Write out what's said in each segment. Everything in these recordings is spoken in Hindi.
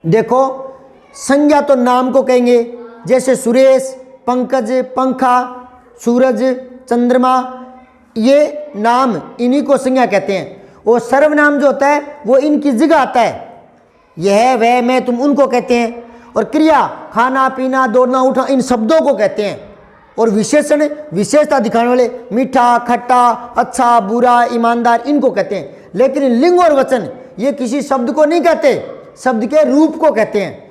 देखो संज्ञा तो नाम को कहेंगे, जैसे सुरेश, पंकज, पंखा, सूरज, चंद्रमा, ये नाम इन्हीं को संज्ञा कहते हैं। और सर्वनाम जो होता है वो इनकी जगह आता है, यह वह मैं तुम उनको कहते हैं। और क्रिया खाना पीना दौड़ना उठना इन शब्दों को कहते हैं। और विशेषण विशेषता दिखाने वाले मीठा, खट्टा, अच्छा, बुरा, ईमानदार इनको कहते हैं। लेकिन लिंग और वचन ये किसी शब्द को नहीं कहते, शब्द के रूप को कहते हैं।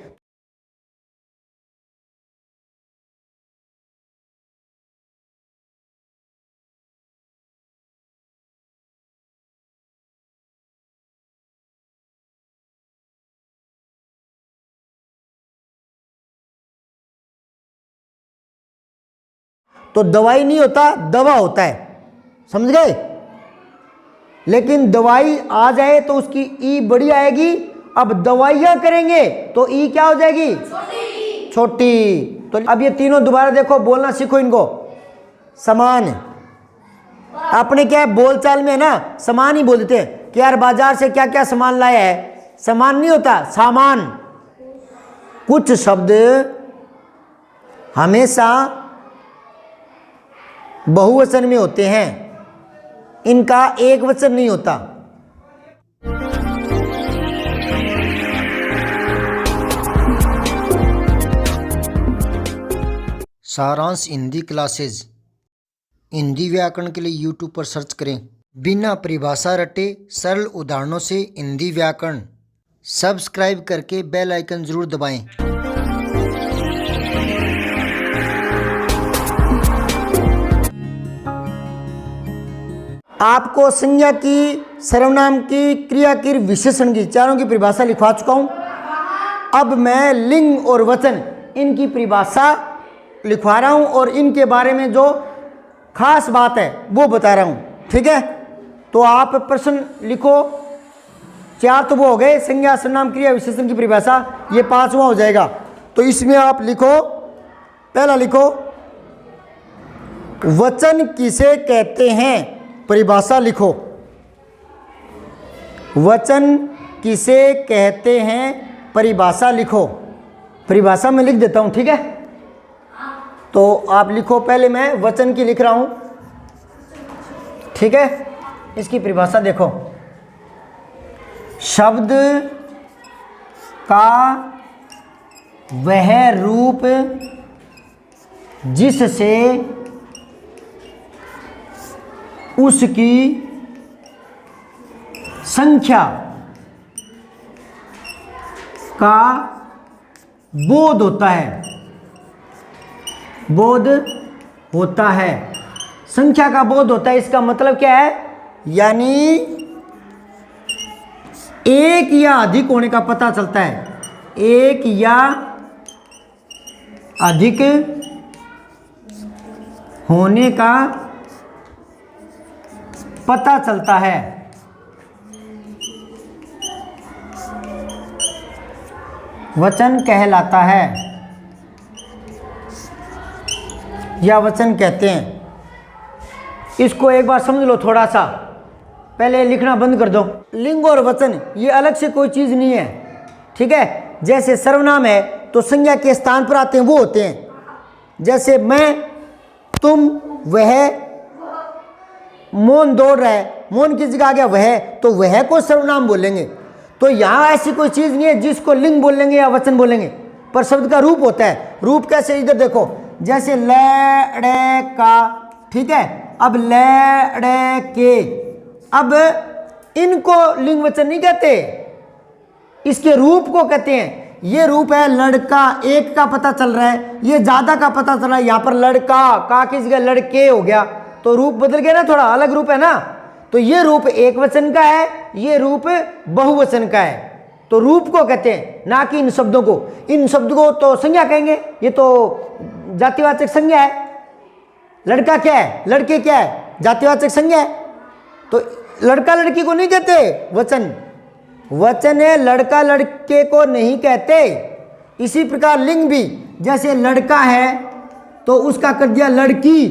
तो दवाई नहीं होता, दवा होता है, समझ गए। लेकिन दवाई आ जाए तो उसकी ई बड़ी आएगी। अब दवाइयां करेंगे तो ई क्या हो जाएगी? छोटी। तो अब ये तीनों दोबारा देखो, बोलना सीखो इनको। समान, अपने क्या है बोलचाल में ना समान ही बोलते हैं कि यार बाजार से क्या क्या सामान लाया है, समान नहीं होता, सामान। कुछ शब्द हमेशा बहुवचन में होते हैं, इनका एक वचन नहीं होता। सारांश हिंदी क्लासेज हिंदी व्याकरण के लिए यूट्यूब पर सर्च करें। बिना परिभाषा रटे सरल उदाहरणों से हिंदी व्याकरण। सब्सक्राइब करके बेल आइकन जरूर दबाएं। आपको संज्ञा की, सर्वनाम की, क्रिया की, विशेषण की चारों की परिभाषा लिखवा चुका हूं। अब मैं लिंग और वचन इनकी परिभाषा लिखवा रहा हूं और इनके बारे में जो खास बात है वो बता रहा हूं, ठीक है। तो आप प्रश्न लिखो। चार तो वो हो गए, संज्ञा, सर्वनाम, क्रिया, विशेषण की परिभाषा, ये पांचवा हो जाएगा। तो इसमें आप लिखो, पहला लिखो वचन किसे कहते हैं, परिभाषा लिखो। वचन किसे कहते हैं, परिभाषा लिखो। परिभाषा में लिख देता हूं, ठीक है। तो आप लिखो, पहले मैं वचन की लिख रहा हूं, ठीक है। इसकी परिभाषा देखो। शब्द का वह रूप जिससे उसकी संख्या का बोध होता है, बोध होता है। संख्या का बोध होता है, इसका मतलब क्या है? यानी एक या अधिक होने का पता चलता है, एक या अधिक होने का पता चलता है। वचन कहलाता है या वचन कहते हैं। इसको एक बार समझ लो थोड़ा सा, पहले लिखना बंद कर दो। लिंग और वचन ये अलग से कोई चीज़ नहीं है, ठीक है। जैसे सर्वनाम है तो संज्ञा के स्थान पर आते हैं, वो होते हैं। जैसे मैं, तुम, वह, मोहन दौड़ रहा है, मोहन की जगह आ गया वह, तो वह को सर्वनाम बोलेंगे। तो यहाँ ऐसी कोई चीज़ नहीं है जिसको लिंग बोलेंगे या वचन बोलेंगे, पर शब्द का रूप होता है। रूप कैसे? इधर देखो, जैसे लड़का, ठीक है। अब लड़के, अब इनको लिंग वचन नहीं कहते, इसके रूप को कहते हैं। ये रूप है लड़का, एक का पता चल रहा है, ये ज्यादा का पता चल रहा है। यहाँ पर लड़का, का की जगह लड़के हो गया, तो रूप बदल गया ना, थोड़ा अलग रूप है ना। तो ये रूप एक वचन का है, ये रूप बहुवचन का है। तो रूप को कहते हैं, ना कि इन शब्दों को। इन शब्दों को तो संज्ञा कहेंगे, ये तो जातिवाचक संज्ञा है। लड़का क्या है, लड़के क्या है, जातिवाचक संज्ञा है। तो लड़का लड़की को नहीं कहते वचन, वचन है, लड़का लड़के को नहीं कहते। इसी प्रकार लिंग भी, जैसे लड़का है तो उसका कर दिया लड़की,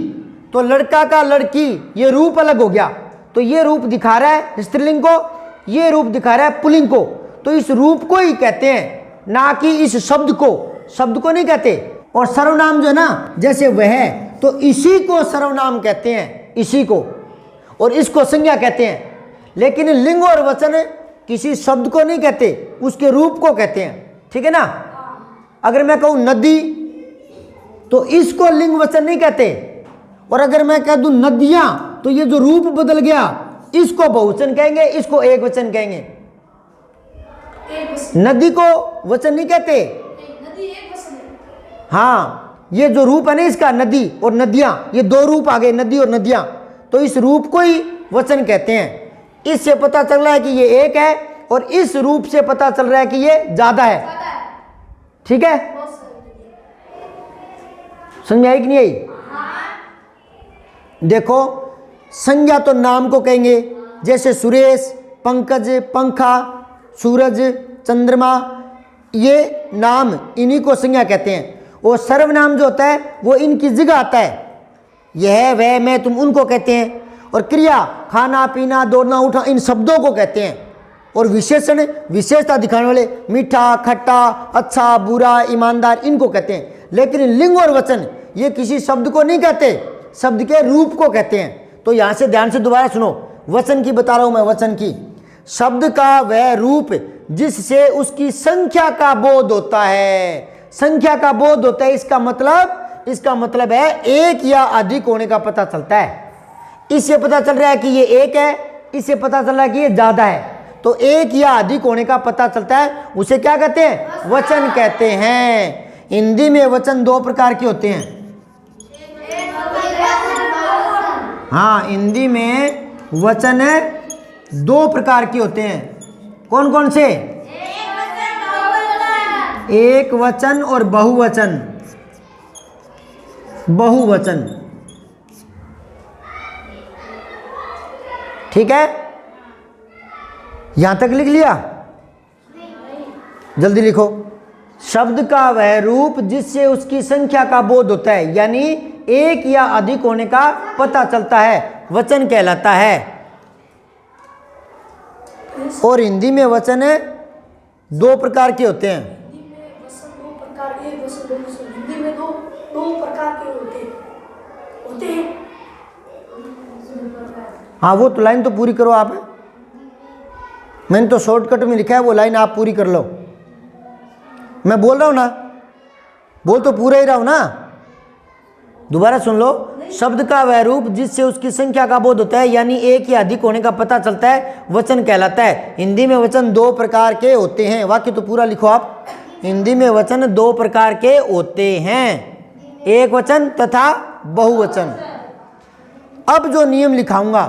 तो लड़का का लड़की, ये रूप अलग हो गया। तो ये रूप दिखा रहा है स्त्रीलिंग को, ये रूप दिखा रहा है पुल्लिंग को। तो इस रूप को ही कहते हैं, ना कि इस शब्द को नहीं कहते। और सर्वनाम जो है ना, जैसे वह, तो इसी को सर्वनाम कहते हैं, इसी को, और इसको संज्ञा कहते हैं। लेकिन लिंग और वचन किसी शब्द को नहीं कहते, उसके रूप को कहते हैं, ठीक है ना। अगर मैं कहूं नदी, तो इसको लिंग वचन नहीं कहते। और अगर मैं कह दूं नदियां, तो ये जो रूप बदल गया, इसको बहुवचन कहेंगे, इसको एक वचन कहेंगे। नदी को वचन नहीं कहते। हाँ, ये जो रूप है ना इसका, नदी और नदियां, ये दो रूप आ गए, नदी और नदियां, तो इस रूप को ही वचन कहते हैं। इससे पता चल रहा है कि ये एक है, और इस रूप से पता चल रहा है कि ये ज्यादा है, ठीक है। समझ आई कि नहीं आई? देखो, संज्ञा तो नाम को कहेंगे, जैसे सुरेश, पंकज, पंखा, सूरज, चंद्रमा, ये नाम, इन्हीं को संज्ञा कहते हैं। और सर्वनाम जो होता है वो इनकी जगह आता है, यह, वह, मैं, तुम, उनको कहते हैं। और क्रिया, खाना पीना, दौड़ना उठना, इन शब्दों को कहते हैं। और विशेषण, विशेषता दिखाने वाले, मीठा, खट्टा, अच्छा, बुरा, ईमानदार, इनको कहते हैं। लेकिन लिंग और वचन ये किसी शब्द को नहीं कहते, शब्द के रूप को कहते हैं। तो यहां से ध्यान से दोबारा सुनो, वचन की बता रहा हूं मैं, वचन की। शब्द का वह रूप जिससे उसकी संख्या का बोध होता है, संख्या का बोध होता है, इसका मतलब है एक या अधिक होने का पता चलता है। इससे पता चल रहा है कि ये एक है, इससे पता चल रहा है कि ये ज्यादा है, तो एक या अधिक होने का पता चलता है, उसे क्या कहते हैं? वचन कहते हैं। हिंदी में वचन दो प्रकार के होते हैं। हाँ, हिंदी में वचन दो प्रकार के होते हैं। कौन कौन से? एक वचन और बहुवचन। बहुवचन, ठीक है। यहां तक लिख लिया? जल्दी लिखो। शब्द का वह रूप जिससे उसकी संख्या का बोध होता है, यानी एक या अधिक होने का पता चलता है, वचन कहलाता है। और हिंदी में वचन दो प्रकार के होते हैं। हिंदी में दो प्रकार के होते हैं। हाँ, वो तो लाइन तो पूरी करो आप। मैंने तो शॉर्टकट में लिखा है, वो लाइन आप पूरी कर लो। मैं बोल रहा हूं ना, बोल तो पूरा ही रहा हूं ना। दोबारा सुन लो। शब्द का वह रूप जिससे उसकी संख्या का बोध होता है, यानी एक या अधिक होने का पता चलता है, वचन कहलाता है। हिंदी में वचन दो प्रकार के होते हैं। वाक्य तो पूरा लिखो आप। हिंदी में वचन दो प्रकार के होते हैं, एक वचन तथा बहुवचन। अब जो नियम लिखाऊंगा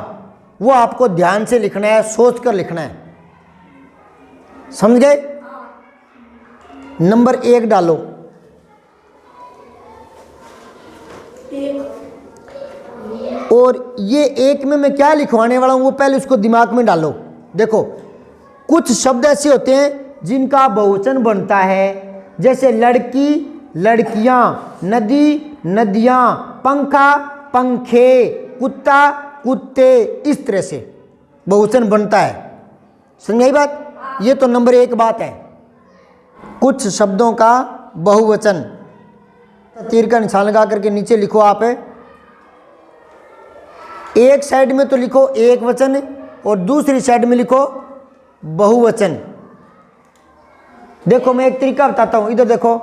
वो आपको ध्यान से लिखना है, सोच कर लिखना है, समझ गए? नंबर 1 डालो। और ये एक में मैं क्या लिखवाने वाला हूं वो पहले उसको दिमाग में डालो। देखो, कुछ शब्द ऐसे होते हैं जिनका बहुवचन बनता है, जैसे लड़की, लड़कियां, नदी, नदियां, पंखा, पंखे, कुत्ता, कुत्ते, इस तरह से बहुवचन बनता है। समझ आई बात? ये तो नंबर 1 बात है। कुछ शब्दों का बहुवचन, तीर का निशान लगा करके नीचे लिखो आप। एक साइड में तो लिखो एक वचन और दूसरी साइड में लिखो बहुवचन। देखो, मैं एक तरीका बताता हूं, इधर देखो,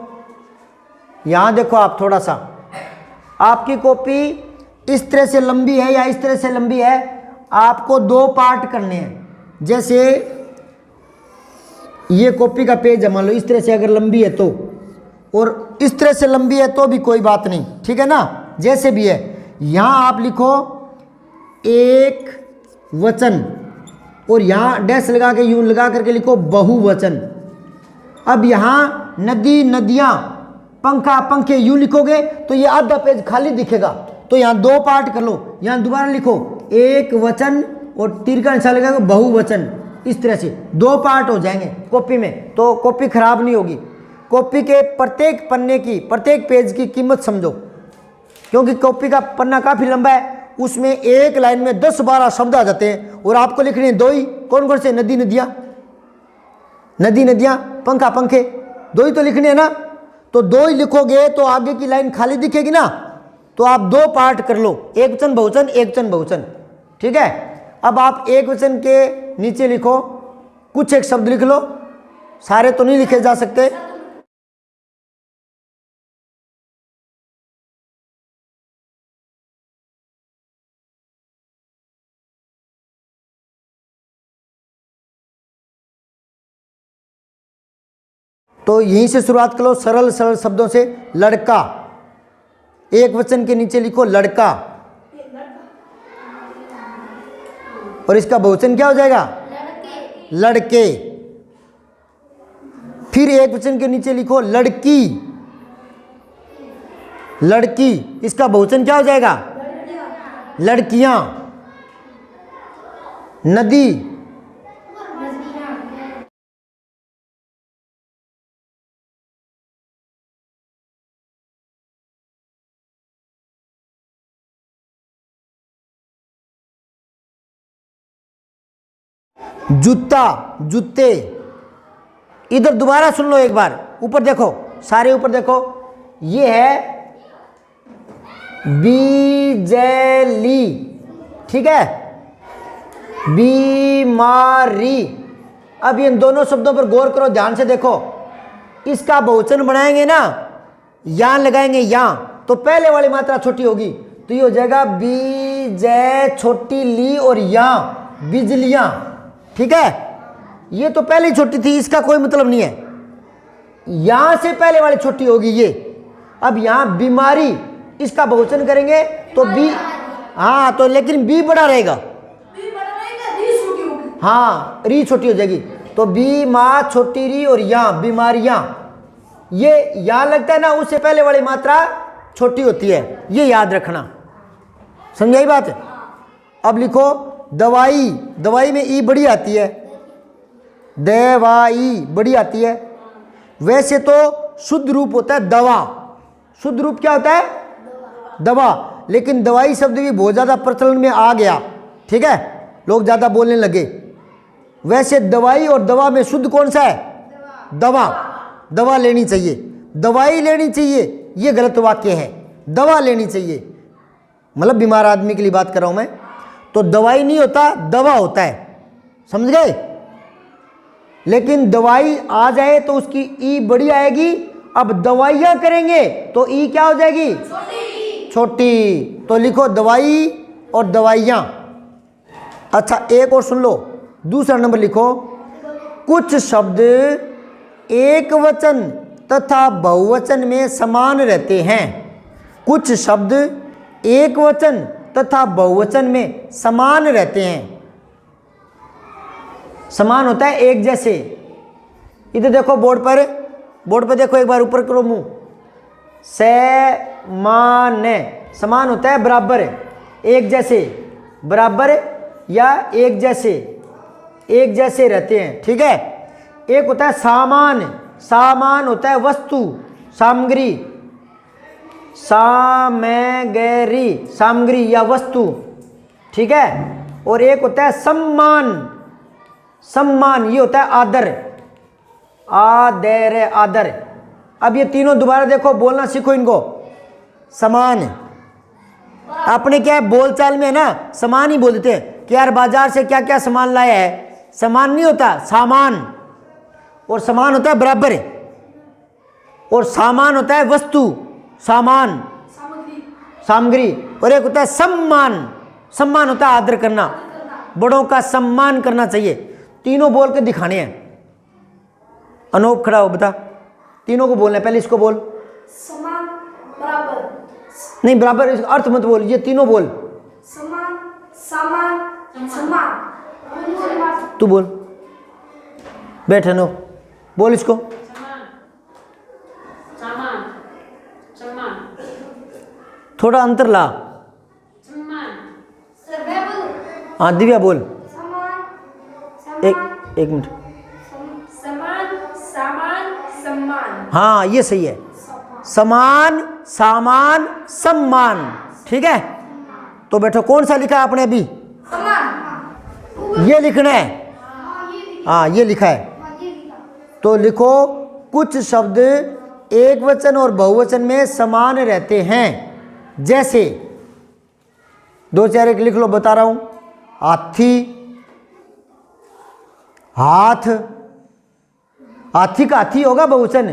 यहां देखो आप थोड़ा सा। आपकी कॉपी इस तरह से लंबी है या इस तरह से लंबी है, आपको 2 पार्ट करने हैं। जैसे ये कॉपी का पेज है, मान लो इस तरह से अगर लंबी है तो, और इस तरह से लंबी है तो भी कोई बात नहीं, ठीक है ना, जैसे भी है। यहां आप लिखो एक वचन और यहां डैश लगा के यूं लगा करके लिखो बहुवचन। अब यहां नदी, नदियां, पंखा, पंखे यूं लिखोगे तो ये आधा पेज खाली दिखेगा। तो यहां 2 पार्ट कर लो। यहां दोबारा लिखो एक वचन और तीर का निशान लगा बहुवचन। इस तरह से 2 पार्ट हो जाएंगे कॉपी में, तो कॉपी खराब नहीं होगी। कॉपी के प्रत्येक पन्ने की, प्रत्येक पेज की कीमत समझो, क्योंकि कॉपी का पन्ना काफी लंबा है, उसमें एक लाइन में 10-12 शब्द आ जाते हैं और आपको लिखने 2 ही। कौन कौन से? नदी, नदियां, नदी, नदियां, पंखा, पंखे, दो ही तो लिखने हैं ना, तो दो ही लिखोगे तो आगे की लाइन खाली दिखेगी ना। तो आप दो पार्ट कर लो, एक वचन बहुवचन, एक वचन बहुवचन, ठीक है। अब आप एक वचन के नीचे लिखो, कुछ एक शब्द लिख लो, सारे तो नहीं लिखे जा सकते। तो यहीं से शुरुआत करो, सरल सरल शब्दों से। लड़का, एक वचन के नीचे लिखो लड़का, और इसका बहुवचन क्या हो जाएगा? लड़के। फिर एक वचन के नीचे लिखो लड़की, लड़की, इसका बहुवचन क्या हो जाएगा? लड़कियां। नदी, जूता, जूते। इधर दोबारा सुन लो एक बार, ऊपर देखो, सारे ऊपर देखो, ये है बिजली, ठीक है, बीमारी। अब इन दोनों शब्दों पर गौर करो, ध्यान से देखो। इसका बहुवचन बनाएंगे ना, यां लगाएंगे यां, तो पहले वाली मात्रा छोटी होगी, तो ये हो जाएगा बीजय छोटी ली और यां बिजलियां, ठीक है। ये तो पहले ही छोटी थी, इसका कोई मतलब नहीं है, यहां से पहले वाली छोटी होगी ये। अब यहां बीमारी, इसका बहुवचन करेंगे तो बी, हाँ तो लेकिन बी बड़ा रहेगा, हाँ री छोटी हो जाएगी, तो बी माँ छोटी री और यहाँ बीमारियां, ये यहाँ लगता है ना, उससे पहले वाली मात्रा छोटी होती है, ये याद रखना, समझाई बात। अब लिखो दवाई, दवाई में ई बड़ी आती है, दवाई बड़ी आती है। वैसे तो शुद्ध रूप होता है दवा, शुद्ध रूप क्या होता है? दवा, लेकिन दवाई शब्द भी बहुत ज़्यादा प्रचलन में आ गया, ठीक है, लोग ज़्यादा बोलने लगे। वैसे दवाई और दवा में शुद्ध कौन सा है? दवा। दवा लेनी चाहिए, दवाई लेनी चाहिए, ये गलत वाक्य है, दवा लेनी चाहिए, मतलब बीमार आदमी के लिए बात कर रहा हूं मैं। तो दवाई नहीं होता, दवा होता है, समझ गए। लेकिन दवाई आ जाए तो उसकी ई बड़ी आएगी। अब दवाइयां करेंगे तो ई क्या हो जाएगी? छोटी। तो लिखो दवाई और दवाइयां। अच्छा एक और सुन लो, दूसरा नंबर लिखो, कुछ शब्द एक वचन तथा बहुवचन में समान रहते हैं। कुछ शब्द एक वचन तथा बहुवचन में समान रहते हैं। समान होता है एक जैसे। इधर देखो बोर्ड पर, बोर्ड पर देखो एक बार, ऊपर करो मुंह। समान, समान होता है बराबर, एक जैसे, बराबर या एक जैसे, एक जैसे रहते हैं, ठीक है। एक होता है सामान, सामान होता है वस्तु, सामग्री, सामग्री, सामग्री या वस्तु, ठीक है। और एक होता है सम्मान, सम्मान ये होता है आदर, आदर, आदर। अब ये तीनों दोबारा देखो, बोलना सीखो इनको। समान, अपने क्या है बोलचाल में है ना, सामान ही बोलते हैं कि यार बाजार से क्या क्या सामान लाया है, सामान नहीं होता, सामान। और सामान होता है बराबर, और सामान होता है वस्तु, सामान, सामग्री। और एक होता है सम्मान, सम्मान होता है आदर करना, बड़ों का सम्मान करना चाहिए। तीनों बोल के दिखाने हैं। अनूप खड़ा हो, बता, तीनों को बोलना है, पहले इसको बोल। समान, बराबर, नहीं बराबर इसका अर्थ मत बोल, ये तीनों बोल। समान, समान, समान। तू बोल, बैठ अनूप, बोल इसको। समान, समान, थोड़ा अंतर ला। समान, हाँ दिव्या बोल। समान, एक मिनट, समान, समान, सम्मान। हाँ ये सही है, समान, सामान, सम्मान, ठीक है। तो बैठो, कौन सा लिखा है आपने अभी? समान, ये लिखना है, हाँ ये लिखा है। तो लिखो कुछ शब्द एक वचन और बहुवचन में समान रहते हैं। जैसे दो चार एक लिख लो, बता रहा हूं। हाथी, हाथ। हाथी का हाथी होगा बहुवचन,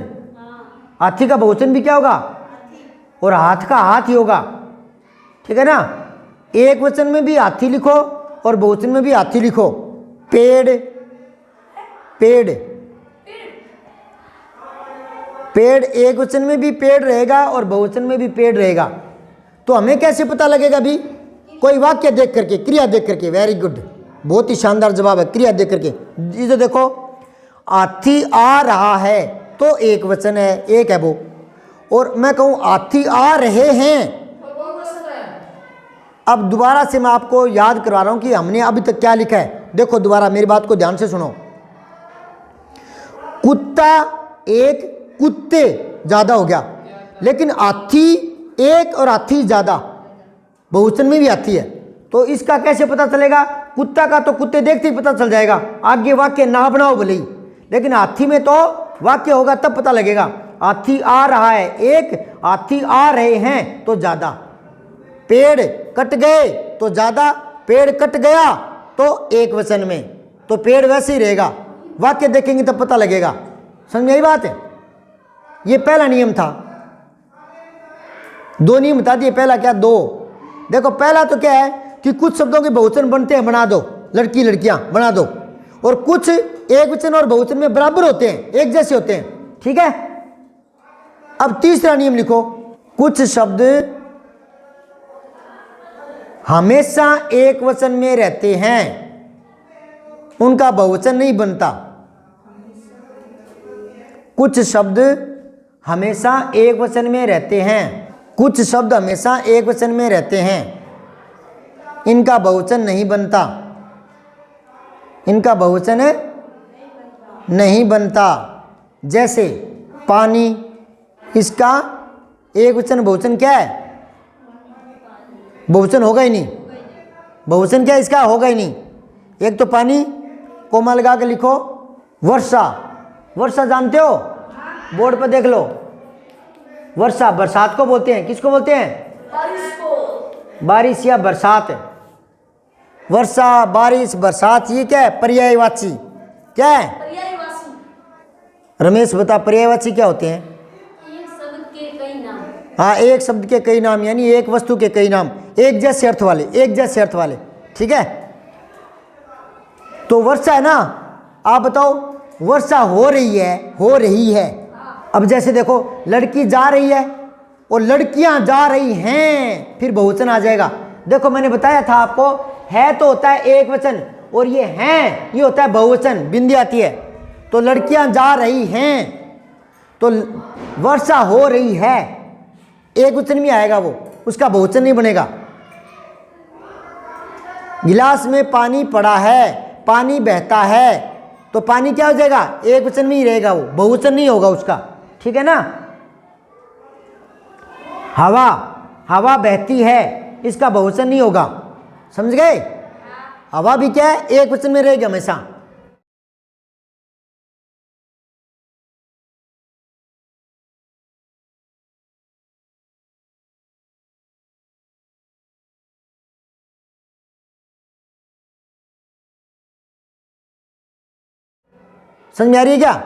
हाथी का बहुवचन भी क्या होगा, और हाथ का हाथ ही होगा। ठीक है ना। एक वचन में भी हाथी लिखो और बहुवचन में भी हाथी लिखो। पेड़, पेड़, पेड़ एक वचन में भी पेड़ रहेगा और बहुवचन में भी पेड़ रहेगा। तो हमें कैसे पता लगेगा भी? कोई वाक्य देख करके, क्रिया देख करके। वेरी गुड, बहुत ही शानदार जवाब है, क्रिया देख करके। इसे देखो, हाथी आ रहा है तो एक वचन है, एक है वो। और मैं कहूं हाथी आ रहे हैं, अब दोबारा से मैं आपको याद करवा रहा हूं कि हमने अभी तक क्या लिखा है। देखो दोबारा मेरी बात को ध्यान से सुनो। कुत्ता एक, कुत्ते ज्यादा हो गया, लेकिन हाथी एक और हाथी ज्यादा, बहुवचन में भी हाथी है। तो इसका कैसे पता चलेगा? कुत्ता का तो कुत्ते देखते ही पता चल जाएगा, आगे वाक्य ना बनाओ भले ही, लेकिन हाथी में तो वाक्य होगा तब पता लगेगा। हाथी आ रहा है एक, हाथी आ रहे हैं तो ज्यादा। पेड़ कट गए तो ज्यादा, पेड़ कट गया तो एक वचन में, तो पेड़ वैसे ही रहेगा। वाक्य देखेंगे तब पता लगेगा। समझ आई बात है? ये पहला नियम था। दो नियम बता दिए। पहला क्या? दो। देखो पहला तो क्या है कि कुछ शब्दों के बहुवचन बनते हैं, बना दो। लड़की लड़कियां बना दो। और कुछ एक वचन और बहुवचन में बराबर होते हैं, एक जैसे होते हैं। ठीक है। अब तीसरा नियम लिखो। कुछ शब्द हमेशा एक वचन में रहते हैं, उनका बहुवचन नहीं बनता। कुछ शब्द हमेशा एक वचन में रहते हैं, कुछ शब्द हमेशा एक वचन में रहते हैं, इनका बहुवचन नहीं बनता, इनका बहुवचन नहीं बनता। जैसे पानी, इसका एक वचन बहुवचन क्या है? बहुवचन होगा ही नहीं। बहुवचन क्या है इसका? होगा ही नहीं। एक तो पानी, कोमा लगा के लिखो। वर्षा, वर्षा जानते हो? बोर्ड पर देख लो। वर्षा बरसात को बोलते हैं। किसको बोलते हैं? बारिश को। बारिश या बरसात। वर्षा, बारिश, बरसात, ये क्या है? पर्यायवाची। क्या है? पर्यायवाची। रमेश बता, पर्यायवाची क्या होते हैं? एक शब्द के कई नाम। हाँ, एक शब्द के कई नाम, यानी एक वस्तु के कई नाम, एक जैसे अर्थ वाले, एक जैसे अर्थ वाले। ठीक है। तो वर्षा है ना, आप बताओ वर्षा हो रही है, हो रही है। अब जैसे देखो, लड़की जा रही है और लड़कियां जा रही हैं, फिर बहुवचन आ जाएगा। देखो मैंने बताया था आपको, है तो होता है एक वचन, और ये हैं ये होता है बहुवचन, बिंदी आती है। तो लड़कियां जा रही हैं, तो वर्षा हो रही है, एक वचन में आएगा वो, उसका बहुवचन नहीं बनेगा। गिलास में पानी पड़ा है, पानी बहता है, तो पानी क्या हो जाएगा? एक वचन में ही रहेगा वो, बहुवचन नहीं होगा उसका। ठीक है ना। हवा, हवा बहती है, इसका बहुवचन नहीं होगा। समझ गए? हवा भी क्या है? एक वचन में रहेगी हमेशा। समझ में आ रही है क्या?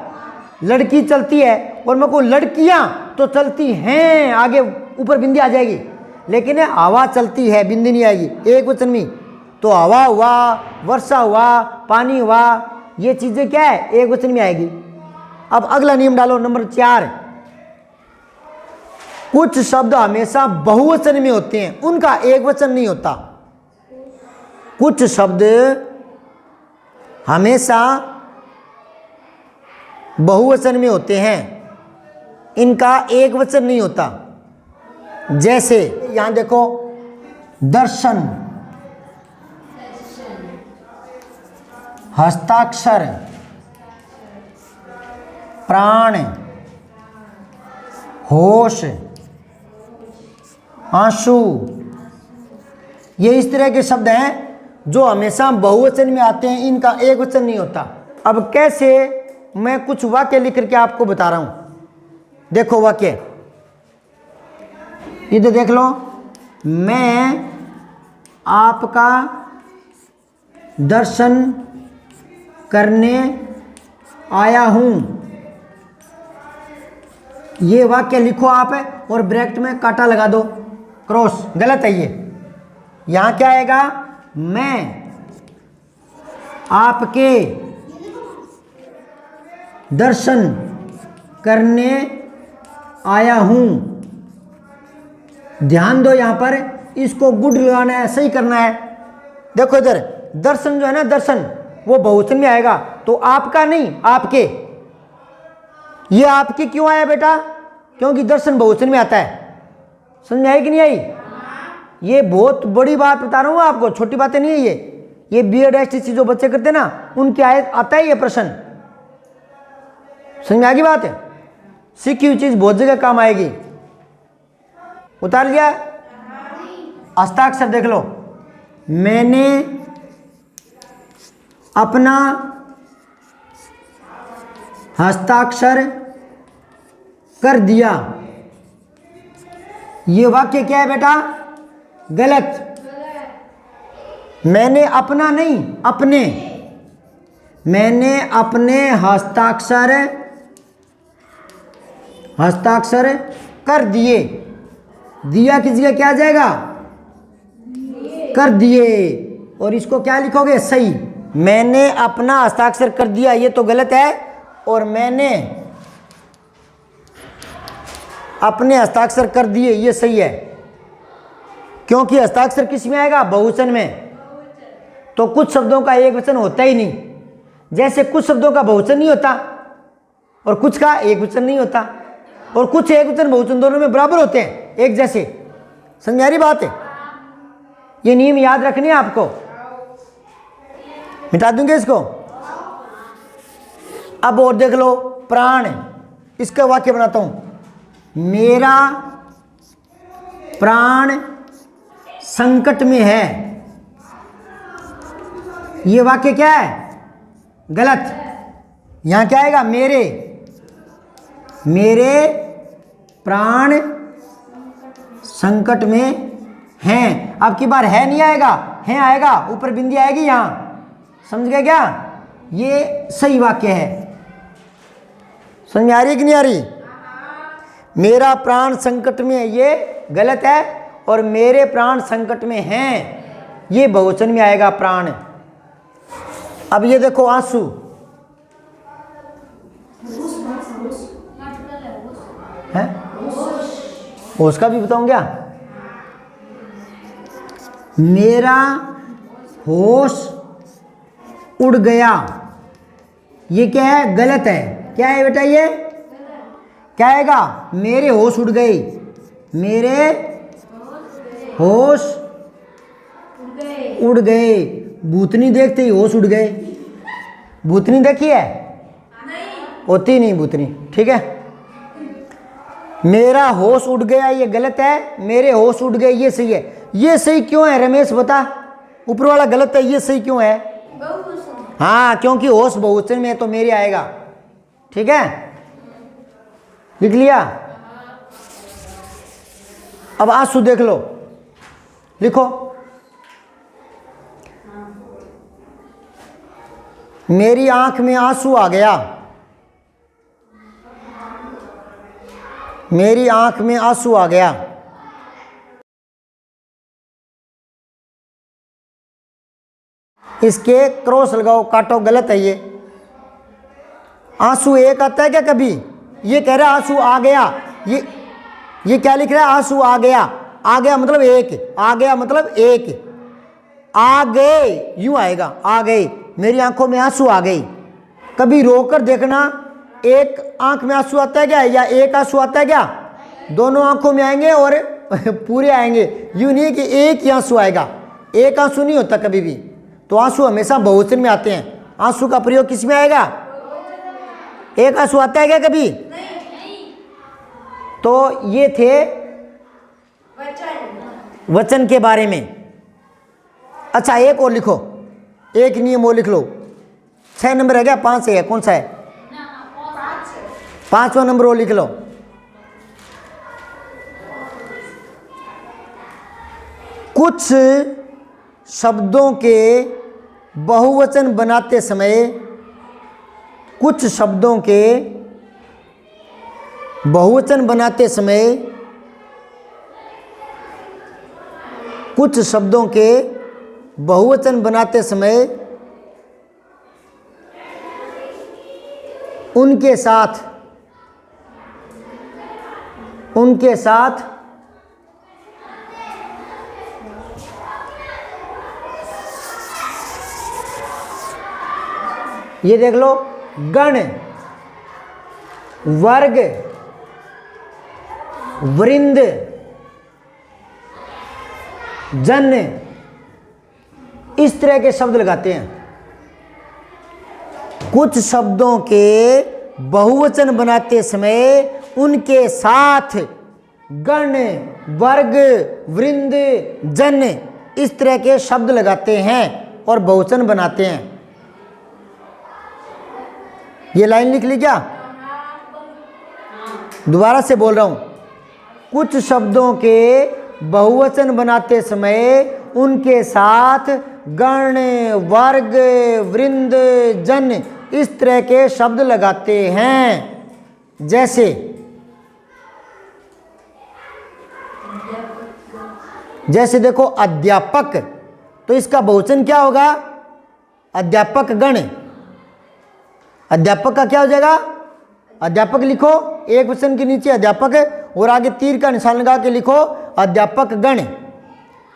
लड़की चलती है और मैं कहूँ लड़कियां तो चलती हैं, आगे ऊपर बिंदी आ जाएगी, लेकिन हवा चलती है, बिंदी नहीं आएगी, एक वचन में। तो हवा हुआ, वर्षा हुआ, पानी हुआ, ये चीजें क्या है? एक वचन में आएगी। अब अगला नियम डालो, नंबर 4। कुछ शब्द हमेशा बहुवचन में होते हैं, उनका एक वचन नहीं होता। कुछ शब्द हमेशा बहुवचन में होते हैं, इनका एक वचन नहीं होता। जैसे यहां देखो, दर्शन, हस्ताक्षर, प्राण, होश, आंसू, ये इस तरह के शब्द हैं जो हमेशा बहुवचन में आते हैं, इनका एक वचन नहीं होता। अब कैसे मैं कुछ वाक्य लिख करके आपको बता रहा हूं। देखो वाक्य, इधर देख लो, मैं आपका दर्शन करने आया हूं। ये वाक्य लिखो आप और ब्रैकेट में कांटा लगा दो, क्रॉस। गलत है ये। यहां क्या आएगा, मैं आपके दर्शन करने आया हूं। ध्यान दो, यहां पर इसको गुड लगाना है, सही करना है। देखो इधर दर्शन जो है ना, दर्शन वो बहुवचन में आएगा, तो आपका नहीं, आपके। ये आपके क्यों आया बेटा, क्योंकि दर्शन बहुवचन में आता है। समझ में आई कि नहीं आई? ये बहुत बड़ी बात बता रहा हूं आपको, छोटी बातें नहीं है ये बीएड एसटीसी जो बच्चे करते हैं ना, उनके आता है ये प्रश्न। समझ में आ गई बात है? सीखी हुई चीज बहुत जगह काम आएगी। उतार लिया? हस्ताक्षर देख लो, मैंने अपना हस्ताक्षर कर दिया। ये वाक्य क्या है बेटा, गलत। मैंने अपना नहीं, अपने। मैंने अपने हस्ताक्षर कर दिए। दिया की जगह क्या आ जाएगा, कर दिए। और इसको क्या लिखोगे, सही। मैंने अपना हस्ताक्षर कर दिया, ये तो गलत है। और मैंने अपने हस्ताक्षर कर दिए, ये सही है। क्योंकि हस्ताक्षर किस में आएगा, बहुवचन में। तो कुछ शब्दों का एक वचन होता ही नहीं, जैसे कुछ शब्दों का बहुवचन नहीं होता और कुछ का एक वचन नहीं होता, और कुछ एक वचन बहुवचन दोनों में बराबर होते हैं, एक जैसे। समझ में आ रही बात है? ये नियम याद रखने हैं आपको। मिटा दूंगे इसको। अब और देख लो, प्राण, इसका वाक्य बनाता हूं। मेरा प्राण संकट में है। ये वाक्य क्या है, गलत। यहां क्या आएगा, मेरे प्राण संकट में हैं। अब की बार है नहीं आएगा, है आएगा, ऊपर बिंदी आएगी यहां। समझ गए क्या? ये सही वाक्य है। समझ में आ रही कि नहीं आ रही? मेरा प्राण संकट में है, ये गलत है। और मेरे प्राण संकट में हैं, ये बहुवचन में आएगा, प्राण। अब ये देखो, आंसू। है होश का भी बताऊं क्या? मेरा होश उड़ गया, ये क्या है, गलत है। क्या है बेटा, ये क्या आएगा, मेरे होश उड़ गए। मेरे होश उड़ गए। भूतनी देखते ही होश उड़ गए। भूतनी देखी है? होती नहीं भूतनी, ठीक है। मेरा होश उड़ गया, ये गलत है। मेरे होश उड़ गए, ये सही है। ये सही क्यों है रमेश, बता? ऊपर वाला गलत है, ये सही क्यों है? हाँ, क्योंकि होश बहुवचन में है, तो मेरे आएगा। ठीक है, लिख लिया? अब आंसू देख लो, लिखो। मेरी आंख में आंसू आ गया। मेरी आंख में आंसू आ गया। इसके क्रॉस लगाओ, काटो, गलत है ये। आंसू एक आता है क्या कभी? ये कह रहा है आंसू आ गया। ये क्या लिख रहा है, आंसू आ गया। आ गया मतलब एक, आ गया मतलब एक। आ गए यूं आएगा, आ गए। मेरी आंखों में आंसू आ गई। कभी रोकर देखना, एक आंख में आंसू आता है क्या, या एक आंसू आता है क्या? दोनों आंखों में आएंगे और पूरे आएंगे। यूं नहीं कि एक ही आंसू आएगा, एक आंसू नहीं होता कभी भी। तो आंसू हमेशा बहुवचन में आते हैं। आंसू का प्रयोग किस में आएगा? एक आंसू आता है क्या कभी? तो ये थे वचन के बारे में। अच्छा, एक और लिखो, एक नियम और लिख लो। 6 नंबर है क्या, 5 है, कौन सा है? 5वां नंबर वो लिख लो। कुछ शब्दों के बहुवचन बनाते समय, कुछ शब्दों के बहुवचन बनाते समय, कुछ शब्दों के बहुवचन बनाते समय उनके साथ ये देख लो, गण, वर्ग, वृंद, जन, इस तरह के शब्द लगाते हैं। कुछ शब्दों के बहुवचन बनाते समय उनके साथ गण, वर्ग, वृंद, जन, इस तरह के शब्द लगाते हैं और बहुवचन बनाते हैं। ये लाइन लिख ली क्या? दोबारा से बोल रहा हूं। कुछ शब्दों के बहुवचन बनाते समय उनके साथ गण, वर्ग, वृंद, जन, इस तरह के शब्द लगाते हैं। जैसे देखो, अध्यापक, तो इसका बहुवचन क्या होगा? अध्यापक गण। अध्यापक का क्या हो जाएगा? अध्यापक लिखो, एक वचन के नीचे अध्यापक है और आगे तीर का निशान लगा के लिखो अध्यापक गण।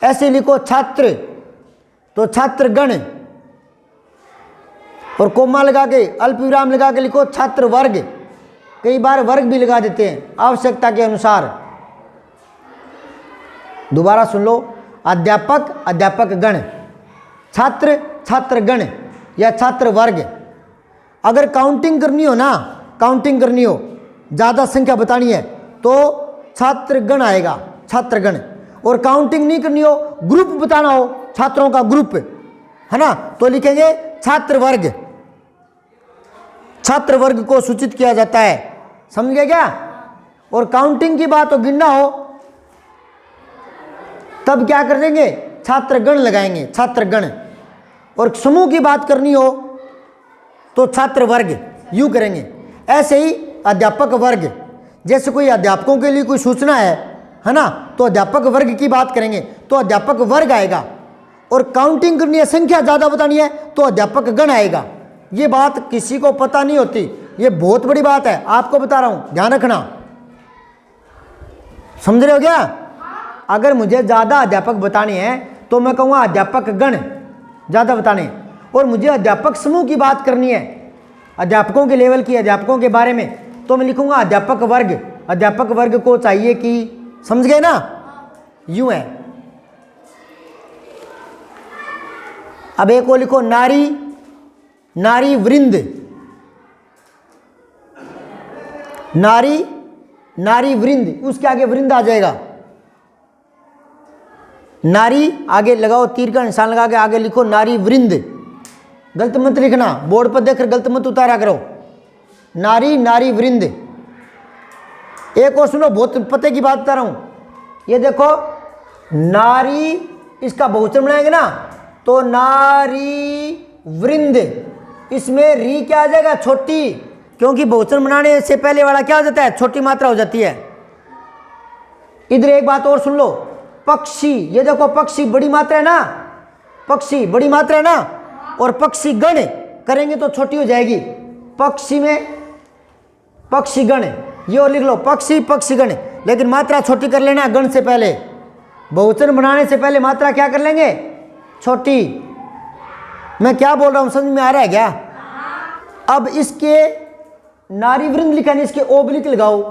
ऐसे लिखो छात्र, तो छात्र गण, और कोमा लगा के अल्प विराम लगा के लिखो छात्र वर्ग। कई बार वर्ग भी लगा देते हैं आवश्यकता के अनुसार। दोबारा सुन लो, अध्यापक, अध्यापक गण, छात्र, छात्र गण या छात्र वर्ग। अगर काउंटिंग करनी हो ना, काउंटिंग करनी हो, ज़्यादा संख्या बतानी है तो छात्रगण आएगा, छात्रगण। और काउंटिंग नहीं करनी हो, ग्रुप बताना हो, छात्रों का ग्रुप, है ना, तो लिखेंगे छात्र वर्ग। छात्र वर्ग को सूचित किया जाता है, समझ गए क्या? और काउंटिंग की बात हो, गिनना हो, तब क्या कर देंगे? छात्रगण लगाएंगे, छात्रगण। और समूह की बात करनी हो तो छात्र वर्ग, यूं करेंगे। ऐसे ही अध्यापक वर्ग, जैसे कोई अध्यापकों के लिए कोई सूचना है ना, तो अध्यापक वर्ग की बात करेंगे तो अध्यापक वर्ग आएगा। और काउंटिंग करनी है, संख्या ज़्यादा बतानी है तो अध्यापक गण आएगा। ये बात किसी को पता नहीं होती, ये बहुत बड़ी बात है, आपको बता रहा हूँ, ध्यान रखना। समझ रहे हो क्या? अगर मुझे ज़्यादा अध्यापक बताने हैं तो मैं कहूँगा अध्यापक गण ज़्यादा बताने, और मुझे अध्यापक समूह की बात करनी है, अध्यापकों के लेवल की, अध्यापकों के बारे में, तो मैं लिखूंगा अध्यापक वर्ग। अध्यापक वर्ग को चाहिए कि, समझ गए ना? यूं है। अब एक को लिखो नारी, नारी वृंद, नारी, नारी वृंद, उसके आगे वृंद आ जाएगा। नारी आगे लगाओ, तीर का निशान लगा के आगे लिखो नारी वृंद। गलत मत लिखना, बोर्ड पर देखकर गलत मत उतारा करो। नारी, नारी वृंद। एक और सुनो, बहुत पते की बात बता रहा हूं। ये देखो, नारी, इसका बहुवचन बनाएंगे ना तो नारी वृंद, इसमें री क्या आ जाएगा? छोटी, क्योंकि बहुवचन बनाने से पहले वाला क्या हो जाता है? छोटी मात्रा हो जाती है। इधर एक बात और सुन लो, पक्षी, ये देखो पक्षी बड़ी मात्रा है ना, पक्षी बड़ी मात्रा है ना, और पक्षी गण करेंगे तो छोटी हो जाएगी। पक्षी में पक्षीगण, ये और लिख लो पक्षी, पक्षीगण, लेकिन मात्रा छोटी कर लेना गण से पहले। बहुवचन बनाने से पहले मात्रा क्या कर लेंगे? छोटी। मैं क्या बोल रहा हूं, समझ में आ रहा है क्या? अब इसके नारी वृंद लिखा नहीं, इसके ओब्लिक लगाओ,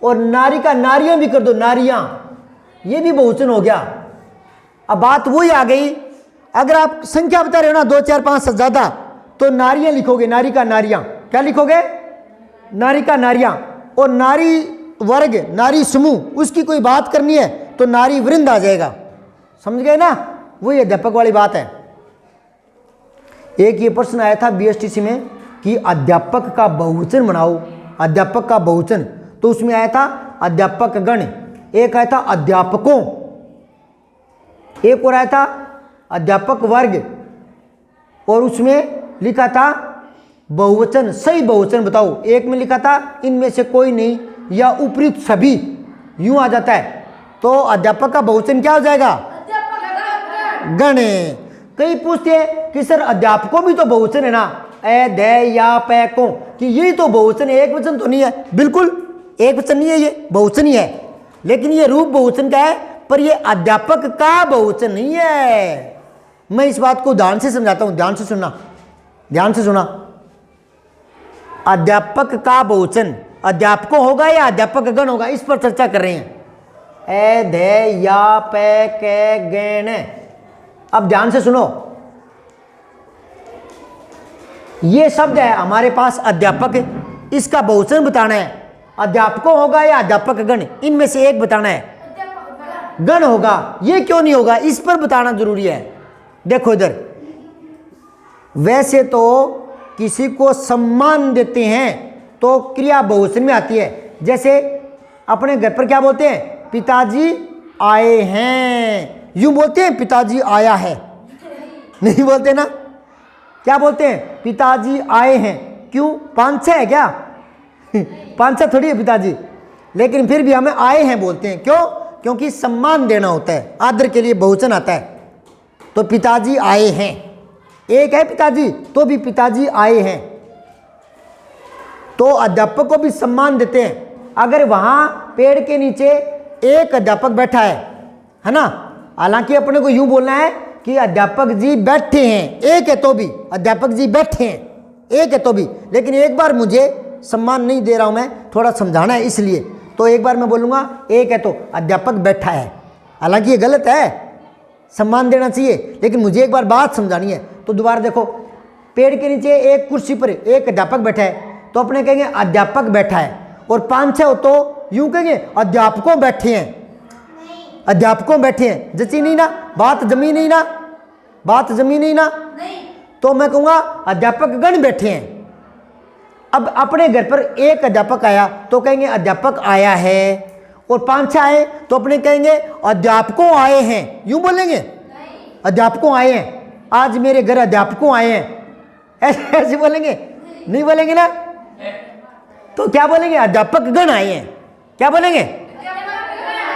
और नारी का नारियां भी कर दो, नारियां, ये भी बहुवचन हो गया। अब बात वही आ गई, अगर आप संख्या बता रहे हो ना 2, 4, 5 से ज्यादा, तो नारियां लिखोगे, नारी का नारियां। क्या लिखोगे? नारी का नारियां। और नारी वर्ग, नारी समूह, उसकी कोई बात करनी है तो नारी वृंद आ जाएगा। समझ गए ना? वही अध्यापक वाली बात है। एक ये प्रश्न आया था बीएसटीसी में कि अध्यापक का बहुवचन बनाओ, अध्यापक का बहुवचन, तो उसमें आया था अध्यापक गण, एक आया था अध्यापकों, एक और आया था अध्यापक वर्ग, और उसमें लिखा था बहुवचन। सही बहुवचन बताओ। एक में लिखा था इनमें से कोई नहीं या उपयुक्त सभी, यूं आ जाता है। तो अध्यापक का बहुवचन क्या हो जाएगा? गण। कई पूछते हैं कि सर अध्यापकों भी तो बहुवचन है ना, अध्यापकों, कि यही तो बहुवचन है, एक वचन तो नहीं है। बिल्कुल एक वचन नहीं है, ये बहुवचन ही है, लेकिन ये रूप बहुवचन का है, पर ये अध्यापक का बहुवचन नहीं है। मैं इस बात को ध्यान से समझाता हूं, ध्यान से सुनना, ध्यान से सुना। अध्यापक का बहुवचन अध्यापकों होगा या अध्यापक गण होगा, इस पर चर्चा कर रहे हैं। अध्यापक गण। अब ध्यान से सुनो, ये शब्द है हमारे पास अध्यापक, इसका बहुवचन बताना है। अध्यापकों होगा या अध्यापक गण, इनमें से एक बताना है। गण होगा, ये क्यों नहीं होगा, इस पर बताना जरूरी है। देखो इधर, वैसे तो किसी को सम्मान देते हैं तो क्रिया बहुवचन में आती है। जैसे अपने घर पर क्या बोलते हैं? पिताजी आए हैं, यूं बोलते हैं पिताजी आया है? नहीं बोलते ना। क्या बोलते हैं? पिताजी आए हैं। क्यों? 5-6 है क्या? 5-6 थोड़ी है पिताजी, लेकिन फिर भी हमें आए हैं बोलते हैं। क्यों? क्योंकि सम्मान देना होता है, आदर के लिए बहुवचन आता है। तो पिताजी आए हैं, एक है पिताजी, तो भी पिताजी आए हैं। तो अध्यापक को भी सम्मान देते हैं। अगर वहां पेड़ के नीचे एक अध्यापक बैठा है ना, हालांकि अपने को यूं बोलना है कि अध्यापक जी बैठे हैं, एक है तो भी अध्यापक जी बैठे हैं, एक है तो भी, लेकिन एक बार मुझे सम्मान नहीं दे रहा हूं, मैं थोड़ा समझाना है इसलिए, तो एक बार मैं बोलूंगा एक है तो अध्यापक बैठा है। हालांकि ये गलत है, सम्मान देना चाहिए, लेकिन मुझे एक बार बात समझानी है। तो दोबारा देखो, पेड़ के नीचे एक कुर्सी पर एक अध्यापक बैठा है, तो अपने कहेंगे अध्यापक बैठा है, और 5-6 हो तो यूं कहेंगे अध्यापकों बैठे हैं, अध्यापकों बैठे हैं। जची नहीं ना बात, जमी नहीं ना बात, जमी नहीं ना, तो मैं कहूँगा अध्यापक गण बैठे हैं। अब अपने घर पर एक अध्यापक आया तो कहेंगे अध्यापक आया है, और 5-6 आए तो अपने कहेंगे अध्यापकों आए हैं, यूं बोलेंगे अध्यापकों आए हैं, आज मेरे घर अध्यापकों आए हैं, ऐसे बोलेंगे? नहीं बोलेंगे ना। तो क्या बोलेंगे? अध्यापक गण आए हैं। क्या बोलेंगे?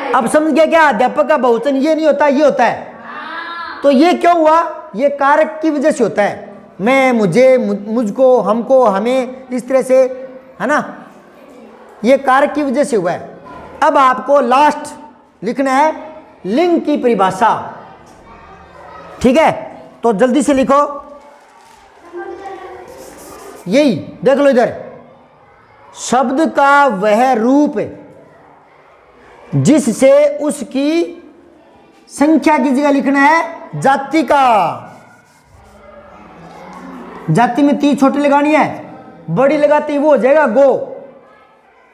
अब समझ गया क्या? अध्यापक का बहुवचन ये नहीं होता, ये होता है। तो ये क्यों हुआ? ये कारक की वजह से होता है। मैं, मुझे, मुझको, हमको, हमें, इस तरह से, है ना, ये कारक की वजह से हुआ है। अब आपको लास्ट लिखना है लिंग की परिभाषा, ठीक है? तो जल्दी से लिखो, यही देख लो इधर, शब्द का वह रूप जिससे उसकी संख्या की जगह लिखना है जाति का। जाति में 3 छोटी लगानी है, बड़ी लगाती वो हो जाएगा गो,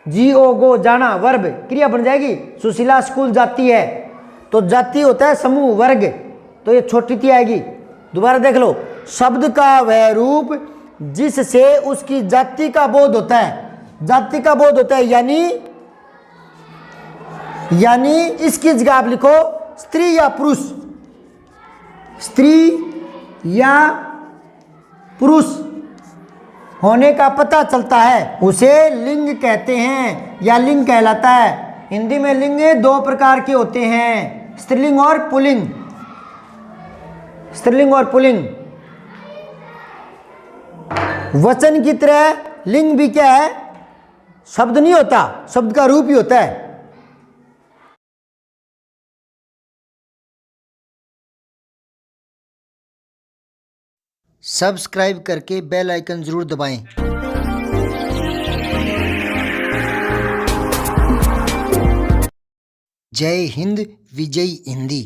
GO गो, जाना, वर्ब, क्रिया बन जाएगी। सुशीला स्कूल जाती है, तो जाति होता है समूह, वर्ग, तो ये छोटी ती आएगी। दोबारा देख लो, शब्द का वह रूप जिससे उसकी जाति का बोध होता है। जाति का बोध होता है यानी इसकी जगह आप लिखो स्त्री या पुरुष, स्त्री या पुरुष होने का पता चलता है, उसे लिंग कहते हैं या लिंग कहलाता है। हिंदी में लिंग 2 प्रकार के होते हैं, स्त्रीलिंग और पुल्लिंग। स्त्रीलिंग और पुल्लिंग। वचन की तरह लिंग भी क्या है? शब्द नहीं होता, शब्द का रूप ही होता है। सब्सक्राइब करके बेल आइकन जरूर दबाएं। जय हिंद, विजय हिंदी।